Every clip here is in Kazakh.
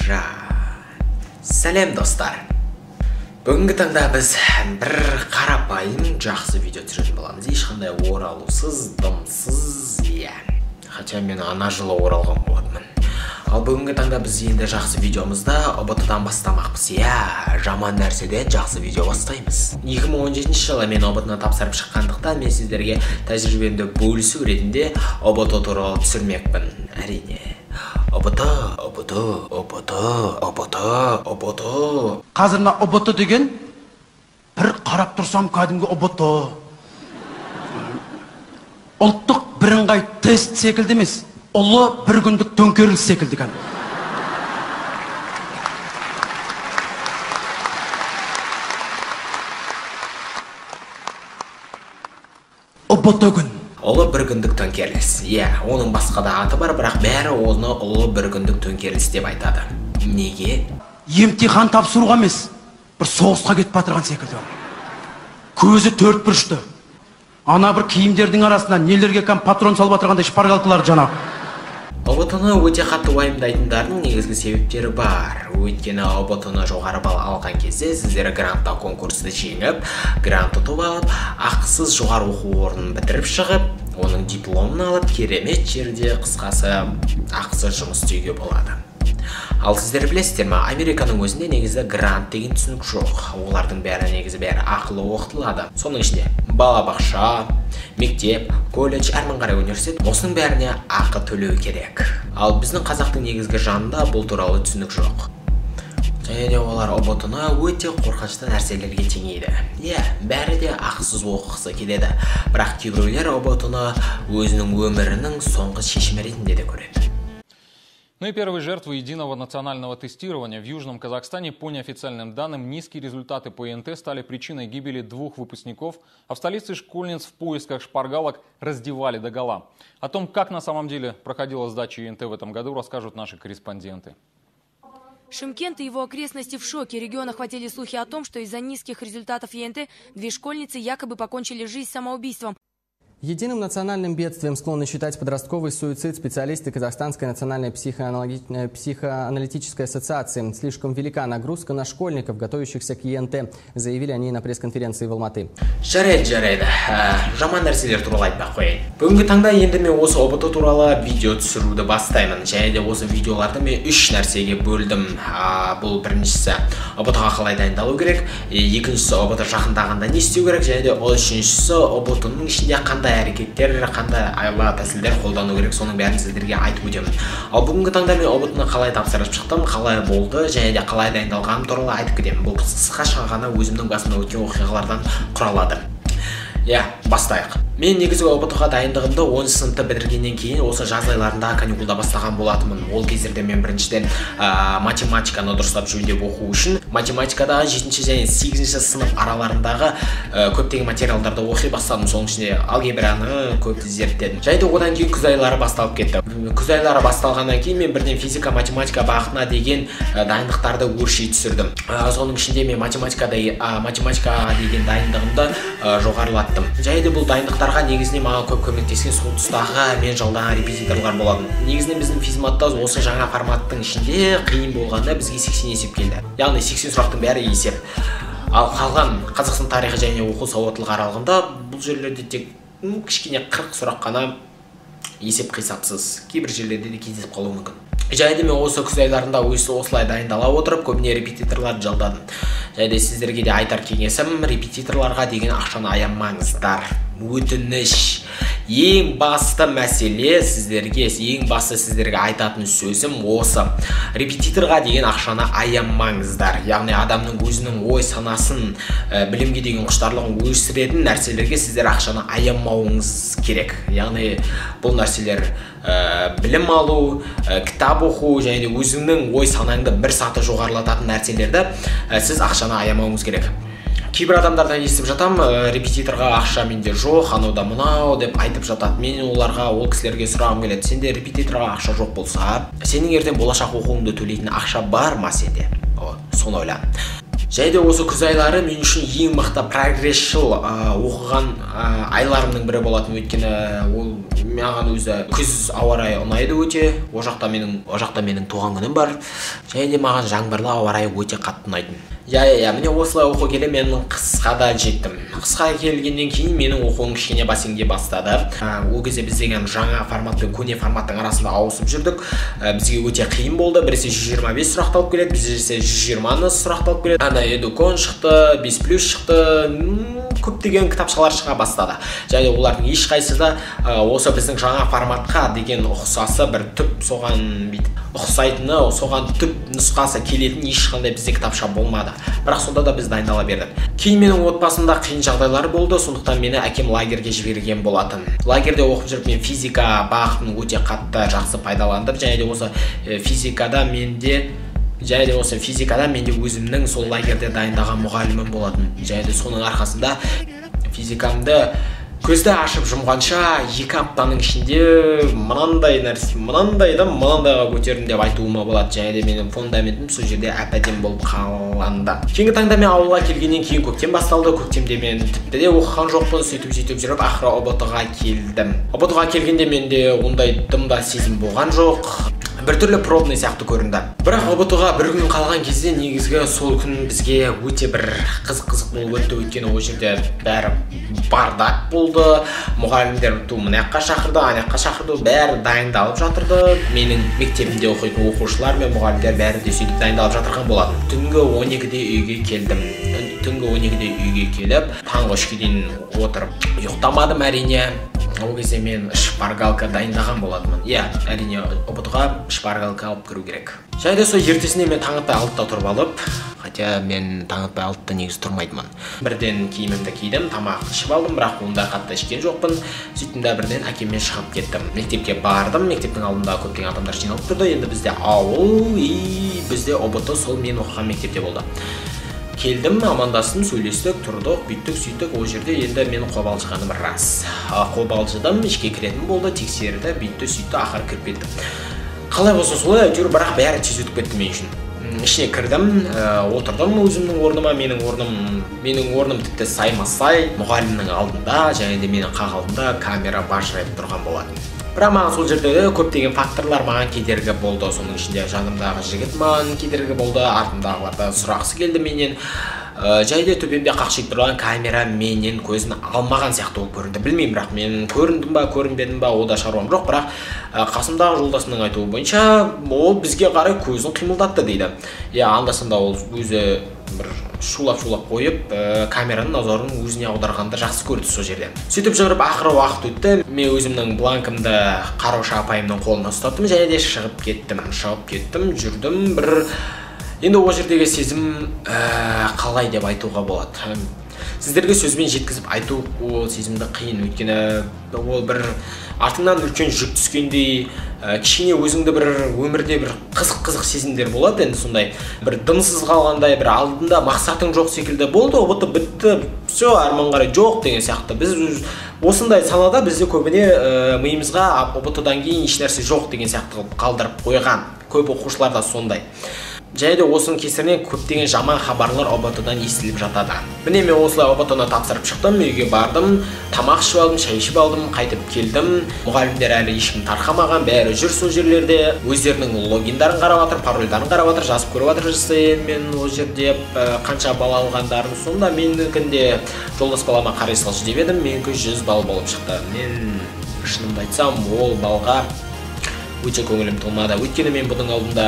Жа. Сәлем достар. Бүгінгі таңда біз бір қарапайым жақсы видео түсіретін боламыз. Ешқандай оралусыз, дымсыз, Хотя мен ана жылы оралған болатынмын. Ал бүгінгі таңда біз енді жақсы видеомызда ОБТ-дан бастамақпыз. Жаман нәрседен жақсы видео бастаймыз. 2017 жылы мен ОБТ-на тапсырып шыққандықтан мен сіздерге тәжірибемді бөлісу ретінде ОБТ туралы түсірмекпін. Әрине. ОБТ. Қазір мына ОБТ деген бір қарап тұрсам кәдімгі ОБТ. Ұлттық бірыңғай тест секілді емес, ұлы бір күндік төңкеріліс секілді кән. ОБТ күн. Ұлы бір күндік төңкеріліс. Оның басқа да аты бар, бірақ бәрі оны ұлы бір күндік төңкеріліс деп айтады. Неге? Емтихан тапсыруға емес, бір соғысқа кетіп батырған секілді. Көзі төрт бұрышты. Ана бір киімдердің арасында нелерге патрон салып батырғандай шпаргалкалар жаңа. ОБТ-ны өте қатты уайымдайтындардың негізгі себептері бар. Өйткені ОБТ-ны жоғары балл алған кезде сіздер грантта конкурсты жеңіп, грант ұтып алып, ақысыз жоғары оқу орнын бітіріп шығып, оның дипломын алып, керемет жерде қысқасы ақысыз жұмыс істеуге болады. Ал сіздер білесіздер ме, Американың өзінде негізі грант деген түсінік жоқ. Олардың бәрі негізі бәрі ақылы оқытылады. Соның ішінде балабақша, мектеп, колледж, әрмен қарай университет, осының бәріне ақы төлеу керек. Ал біздің қазақтың негізгі жанында бұл туралы түсінік жоқ. Және де олар ОБТ-ны өте қорқынышты нәрселерге теңейді. Бәрі де ақысыз оқығысы келеді. Бірақ кейбіреулер ОБТ-ны өзінің өмірінің соңғы шешімі ретінде де көреді. Ну и первой жертвой единого национального тестирования в Южном Казахстане, по неофициальным данным, низкие результаты по ЕНТ стали причиной гибели двух выпускников, а в столице школьниц в поисках шпаргалок раздевали догола. О том, как на самом деле проходила сдача ЕНТ в этом году, расскажут наши корреспонденты. Шымкент и его окрестности в шоке. Регион охватили слухи о том, что из-за низких результатов ЕНТ две школьницы якобы покончили жизнь самоубийством. Единым национальным бедствием склонны считать подростковый суицид специалисты Казахстанской национальной психоаналитической ассоциации. Слишком велика нагрузка на школьников, готовящихся к ЕНТ, заявили они на пресс-конференции в Алматы. Жарайды. Жаман нәрселер туралы айтпай қояйын. Бүгінгі таңда енді мен осы ОБТ туралы видео түсіруді бастаймын. Және де осы видеоларды мен 3 нәрсеге бөлдім. Бұл біріншісі ОБТ-ға қалай дайындалу керек, екіншісі ОБТ жақындағанда не істеу керек, және де үшіншісі ОБТ-ның ішінде қандай әрекеттер, қандай айла тәсілдер қолдану керек, соның бәрін сіздерге айтып өтемін. Ал бүгінгі таңда мен ОБТ-ны қалай тапсырып шықтым, қалай болды, және де қалай дайындалғаным туралы айтып кетемін. Бұл қысқаша ғана өзімнің басымда өткен оқиғалардан құралады. Бастайық. Мен негізгі ОБТ-ға дайындығымды 10 сыныпты бітіргеннен кейін осы жаз айларында каникулда бастаған болатынмын. Ол кездерде мен біріншіден математиканы дұрыстап жөндеп оқу үшін математикадағы 7-ші және 8-ші сынып араларындағы көптеген материалдарды оқи бастадым. Соның ішінде алгебраны көп зерттедім. Және де одан кейін күз айлары басталып кетті. Күз айлары басталғаннан кейін мен бірден физика, математика бағытына деген дайындықтарды өрши түсірдім. Соның ішінде мен математика деген дайындығымды жоғарылаттым. Және де бұл дайындықтарға негізінен маған көп көмектескен сол тұстағы мен жалдаған репетиторлар болатын. Негізінен біздің физматта осы жаңа форматтың ішінде қиын болғанда бізге 80 есеп келді. Яғни 80 сұрақтың бәрі есеп. Ал қалған Қазақстан тарихы және оқу сауаттылығы аралығында бұл жерлерде тек кішкене 40 сұрақ қана есеп қисапсыз. Кейбір жерлерде де кездесіп қалуы мүмкін. Және де мен осы күз айларында осылай дайындала отырып, көбіне репетиторларды жалдадым. Және де сіздерге де айтар кеңесім, репетиторларға деген ақшаны аямаңыздар. Өтініш. Ең басты мәселе сіздерге айтатын сөзім осы. Репетиторға деген ақшаны аямаңыздар. Яғни адамның өзінің ой санасын, білімге деген құштарлығын өсіретін нәрселерге сіздер ақшаны аямауыңыз керек. Яғни бұл нәрселер білім алу, кітап оқу және де өзіңнің ой санаңды бір саты жоғарылататын нәрселерді сіз ақшаны аямауыңыз керек. Кейбір адамдардан естіп жатам, репетиторға ақша менде жоқ, анау да мынау деп айтып жатады. Мен оларға, ол кісілерге сұрағым келеді. Сенде репетиторға ақша жоқ болса, сенің ертең болашақ оқуыңды төлейтін ақша бар ма сенде? Соны ойлан. Және де осы күз айлары мен үшін ең мықты прогрессшыл оқыған айларымның бірі болатын, өйткені ол маған өзі күз ауа райы ұнайды өте. О жақта менің туған күнім бар. Және де маған жаңбырлы ауа райы өте қатты ұнайтын. Міне осылай оқу келе мен қысқа да жеттім. Қысқа келгеннен кейін менің оқуым кішкене басеңге бастады. Ол кезде біз деген жаңа формат пен көне форматтың арасында ауысып жүрдік. Бізге өте қиын болды. Біресе 125 сұрақталып келеді, бізде 120-ны сұрақталып келеді. Ана Edukon шықты, 5+ шықты. Көптеген кітапшалар шыға бастады. Және олардың ешқайсысы да осы біздің жаңа форматқа деген ұқсасы бір түп соған ұқсайтыны, соған түп нұсқасы келетін ешқандай бізде кітапша болмады. Бірақ сонда да біз дайындала бердік. Кейін менің отбасымда қиын жағдайлар болды, сондықтан мені әкем лагерге жіберген болатын. Лагерде оқып жүріп мен физика бағытын өте қатты жақсы пайдаландым. Және де осы физикада менде өзімнің сол лагерде дайындаған мұғалімім болатын. Және де соның арқасында физикамды көзді ашып жұмғанша 2 аптаның ішінде мынандайға көтердім деп айтуыма болады. Және де менің фундаментім сол жерде әп-әдемі болып қаланды. Кейінгі таңда мен ауылға келгеннен кейін көктем басталды. Көктемде мен тіпті де оқыған жоқпын, сөйтіп жүріп ақыры ұбт-ға келдім. Ұбт-ға келгенде менде ондай дымда сезім болған жоқ. Біртүрлі пробный сияқты көрінді. Бірақ ұбт-ға бір күн қалған кезде негізгі сол күн бізге өте бір қызық болып өтті. Өйткені ол жерде бәрі бардак болды. Мұғалімдер мына жаққа шақырды, ана жаққа шақырды, бәрі дайындалып жатырды. Менің мектебімде оқитын оқушылар мен мұғалімдер бәрі де сөйтіп дайындалып жатырған болатын. Түнгі 12-де үйге келдім. Түнгі 12-де үйге келіп, таңғы 3-ге дейін отырып ұйықтамадым әрине. Ол кезде мен шпаргалка дайындаған болатынмын. Әрине ұбт-ға шпаргалка алып кіру керек. Және де сол ертесіне мен таңатпай 6-та тұрып алып, хотя мен таңатпай 6-та негізі тұрмайтынмын. Бірден киімімді кидім, тамақ ішіп алдым, бірақ онда қатты ішкен жоқпын. Сөйттім де бірден әкеммен шығып кеттім. Мектепке бардым, мектептің алдында көптеген адамдар жиналып тұрды. Енді бізде ауыл, бізде ұбт сол мен оқыған мектепте болды. Келдім, амандастым, сөйлестік, тұрдық, бүйттік, сөйттік. Ол жерде енді мен қобалжығаным рас. Қобалжыдым, ішке кіретін болды, тексерді, бүйтті, сөйтті, ақыр кіріп кеттім. Қалай болса солай, әйтеуір, бірақ бәрі тез өтіп кетті мен үшін. Ішіне кірдім, отырдым өзімнің орныма, менің орным тіпті сайма-сай, мұғалімнің алдында, және де менің қақ алдында камера бажырайып тұрған болады. Бірақ маған сол жерде көптеген факторлар маған кедергі болды. Соның ішінде жанымдағы жігіт маған кедергі болды, артымдағыларда сұрақсы келді менен. Жайда төбемде қақшиып тұрған камера менен көзін алмаған сияқты болып көрінді. Білмеймін, бірақ мен көріндім ба, көрінбедім ба, ода шаруам жоқ, бірақ қасымдағы жолдасының айтуы бойынша ол бізге қарай көзін қимылдатты дейді. Анда-санда ол өзі бір шулап қойып, камераның назарын өзіне аударғанды жақсы көрді сол жерден. Сөйтіп жүріп ақыры уақыт өтті. Мен өзімнің бланкымды қараушы апайымның қолына ұстаттым, және де шығып кеттім, жүрдім. Енді ол жердегі сезім қалай деп айтуға болады. Сіздерге сөзбен жеткізіп айту ол сезімді қиын, өйткені ол бір артыңнан үлкен жүк түскендей, кішкене өзіңді бір өмірде бір қызық сезімдер болады. Енді сондай бір дымсыз қалғандай, бір алдында мақсатың жоқ секілді болды, ұбт бітті, все, арман қарай жоқ деген сияқты. Біз осындай санада бізде көбіне миымызға ұбт-дан кейін еш нәрсе жоқ деген сияқты қалдырып қойған. Көп оқушылар да сондай. Және де осының кесірінен көптеген жаман хабарлар ұбт-дан естіліп жатады. Міне мен осылай ұбт-ны тапсырып шықтым, үйге бардым, тамақ ішіп алдым, шай ішіп алдым, қайтып келдім. Мұғалімдер әлі ешкім тарқамаған, бәрі жүр сол жерлерде, өздерінің логиндарын қарап жатыр, парольдарын қарап жатыр, жазып көріп жатыр. Мен ол жерде қанша бал алғандарын, сонда менікінде жолдас балама қарай салшы деп едім, менікі 100 бал болып шықты. Мен шынымды айтсам, ол балға өте көңілім толмады. Өйткені мен бұның алдында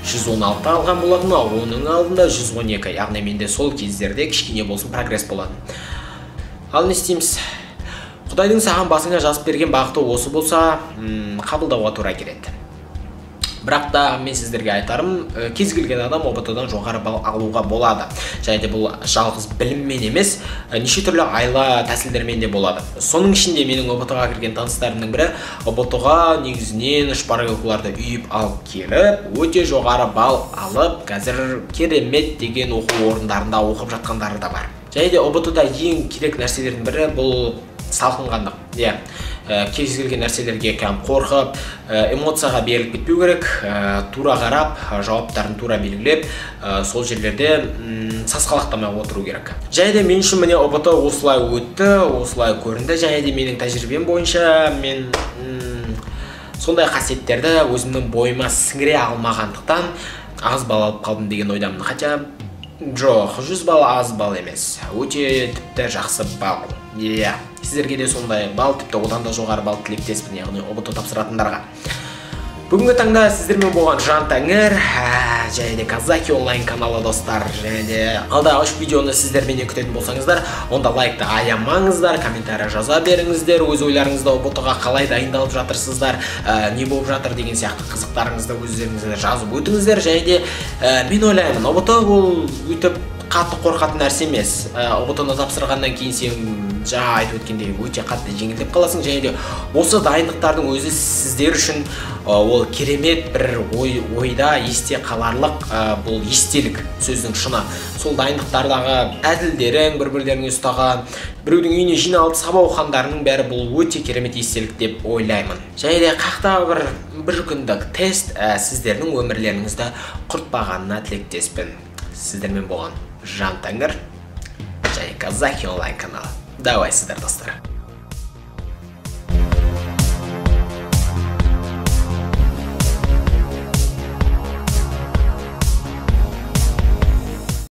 116 алған болатын, оның алдында 112. Яғни менде сол кездерде кішкене болсын прогресс болатын. Ал не істейміз? Құдайдың саған басыңа жазып берген бағыты осы болса, қабылдауға тура келеді. Бірақ та мен сіздерге айтарым, кез келген адам ұбт-дан жоғары бал алуға болады. Және де бұл жалғыз біліммен емес, неше түрлі айла тәсілдермен де болады. Соның ішінде менің ұбт-ға кірген таныстарымның бірі ұбт-ға негізінен шпаргалкаларды үйіп алып келіп, өте жоғары бал алып, қазір керемет деген оқу орындарында оқып жатқандары да бар. Және де ұбт-да ең керек нәрселердің бірі бұл салқынқандық. кез келген нәрселерге қорқып, эмоцияға беріліп кетпеу керек, тура қарап, жауаптарын тура белгілеп, сол жерлерде сасқалақтамай отыру керек. Және де мен үшін міне ұбт осылай өтті, осылай көрінді, және де менің тәжірибем бойынша мен сондай қасиеттерді өзімнің бойыма сіңіре алмағандықтан аз балл алып қалдым деген ойдамын. Хотя жоқ, 100 балл аз балл емес, өте тіпті жақсы балл. Сіздерге де сондай балл, тіпті одан да жоғары балл тілектеспін, яғни ұбт тапсыратындарға. Бүгінгі таңда сіздермен болған Жан Тәңір, және де Казахи онлайн каналы достар. Және де алдағы үш видеоны сіздермен күтетін болсаңыздар, онда лайкты аямаңыздар, комментарий жаза беріңіздер, өз ойларыңызды ұбт-ға қалай дайындалып жатырсыздар, не болып жатыр деген сияқты қызықтарыңызды өздеріңізді жазып өтіңіздер. Және де мен ойлаймын, ұбт бұл өйтіп қатты қорқатын нәрсе емес. ұбт-ны тапсырғаннан кейін сен жаңа айтып өткендей өте қатты жеңілдеп қаласың, және де осы дайындықтардың өзі сіздер үшін ол керемет бір ойда есте қаларлық бұл естелік сөздің шыны. Сол дайындықтардағы әділдерің, бір-бірлеріңе ұстаған, біреудің үйіне жиналып сабақ оқығандарының бәрі бұл өте керемет естелік деп ойлаймын. Және де қақта бір күндік тест сіздердің өмірлеріңізді құртпағанына тілектеспін. Сіздермен болған Жан Тәңір және Казахи онлайн каналы. Давай, достар.